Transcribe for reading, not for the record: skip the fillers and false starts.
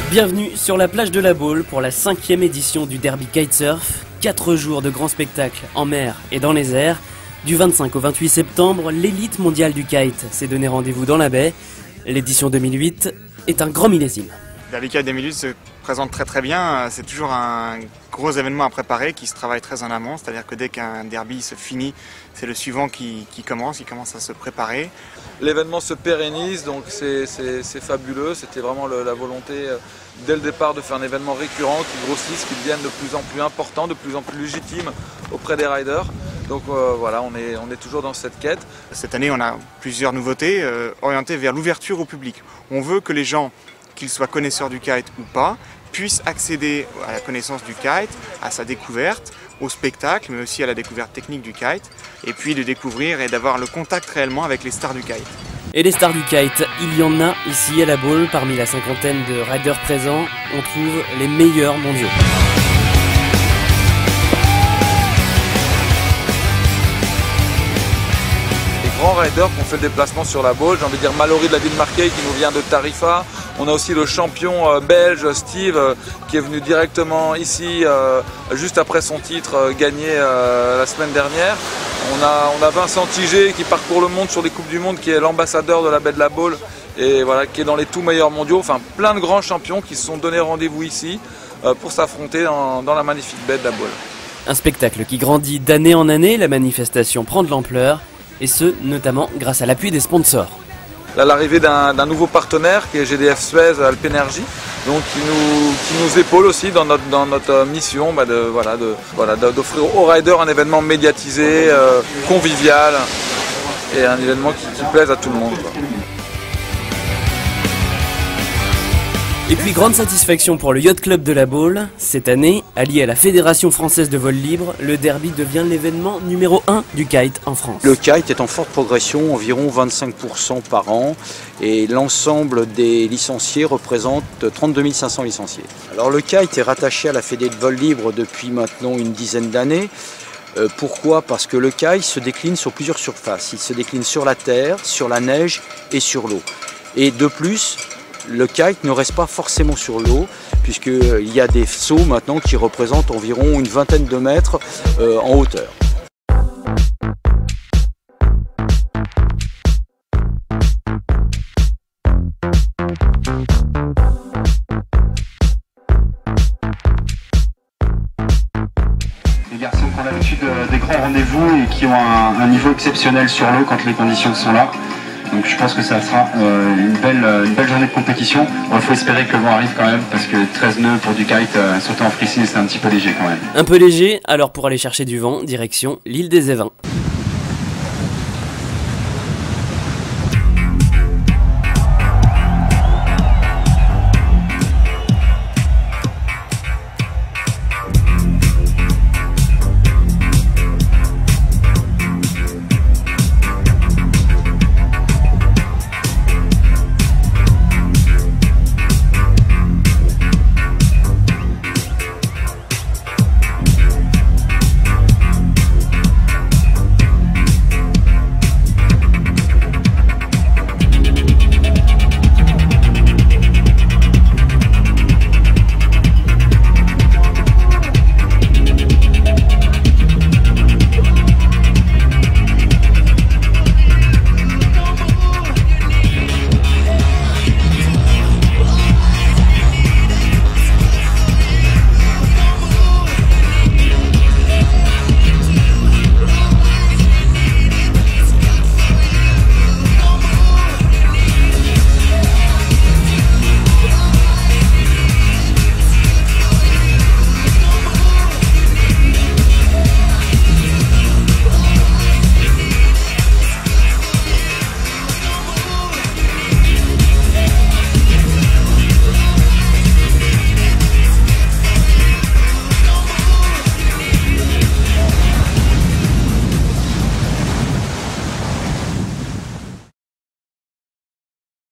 Bienvenue sur la plage de la Baule pour la 5e édition du Derby Kitesurf. 4 jours de grands spectacles en mer et dans les airs. Du 25 au 28 septembre, l'élite mondiale du kite s'est donné rendez-vous dans la baie. L'édition 2008 est un grand millésime. Derby Kite 2008 se présente très bien, c'est toujours un gros événement à préparer qui se travaille très en amont, c'est-à-dire que dès qu'un derby se finit, c'est le suivant qui commence à se préparer. L'événement se pérennise, donc c'est fabuleux, c'était vraiment la volonté dès le départ de faire un événement récurrent qui grossisse, qui devienne de plus en plus important, de plus en plus légitime auprès des riders. Donc voilà, on est toujours dans cette quête. Cette année, on a plusieurs nouveautés orientées vers l'ouverture au public. On veut que les gens, qu'ils soient connaisseurs du kite ou pas, puissent accéder à la connaissance du kite, à sa découverte, au spectacle, mais aussi à la découverte technique du kite, et puis de découvrir et d'avoir le contact réellement avec les stars du kite. Et les stars du kite, il y en a ici à la Baule. Parmi la cinquantaine de riders présents, on trouve les meilleurs mondiaux. Grands riders qui ont fait le déplacement sur la Baule, j'ai envie de dire Mallory de la Ville-Marquet qui nous vient de Tarifa. On a aussi le champion belge Steve qui est venu directement ici juste après son titre gagné la semaine dernière. On a Vincent Tiget qui parcourt le monde sur les Coupes du Monde, qui est l'ambassadeur de la baie de la Baule et voilà, qui est dans les tout meilleurs mondiaux. Enfin plein de grands champions qui se sont donné rendez-vous ici pour s'affronter dans la magnifique baie de la Baule. Un spectacle qui grandit d'année en année, la manifestation prend de l'ampleur. Et ce, notamment grâce à l'appui des sponsors. Là, l'arrivée d'un nouveau partenaire qui est GDF Suez Alpenergy, donc qui nous épaule aussi dans notre mission d'offrir aux riders un événement médiatisé, convivial et un événement qui plaise à tout le monde, quoi. Et puis grande satisfaction pour le Yacht Club de la Baule. Cette année, allié à la Fédération Française de Vol Libre, le derby devient l'événement numéro 1 du kite en France. Le kite est en forte progression, environ 25% par an, et l'ensemble des licenciés représente 32 500 licenciés. Alors le kite est rattaché à la Fédé de Vol Libre depuis maintenant une dizaine d'années. Pourquoi ? Parce que le kite se décline sur plusieurs surfaces. Il se décline sur la terre, sur la neige et sur l'eau. Et de plus, le kite ne reste pas forcément sur l'eau, puisqu'il y a des sauts maintenant qui représentent environ une vingtaine de mètres en hauteur. Les garçons qui ont l'habitude des grands rendez-vous et qui ont un niveau exceptionnel sur l'eau quand les conditions sont là. Donc je pense que ça sera une belle journée de compétition. Il faut espérer que le vent arrive quand même, parce que 13 nœuds pour du kite, surtout en freestyle, c'est un petit peu léger quand même. Un peu léger, alors pour aller chercher du vent, direction l'île des Évins.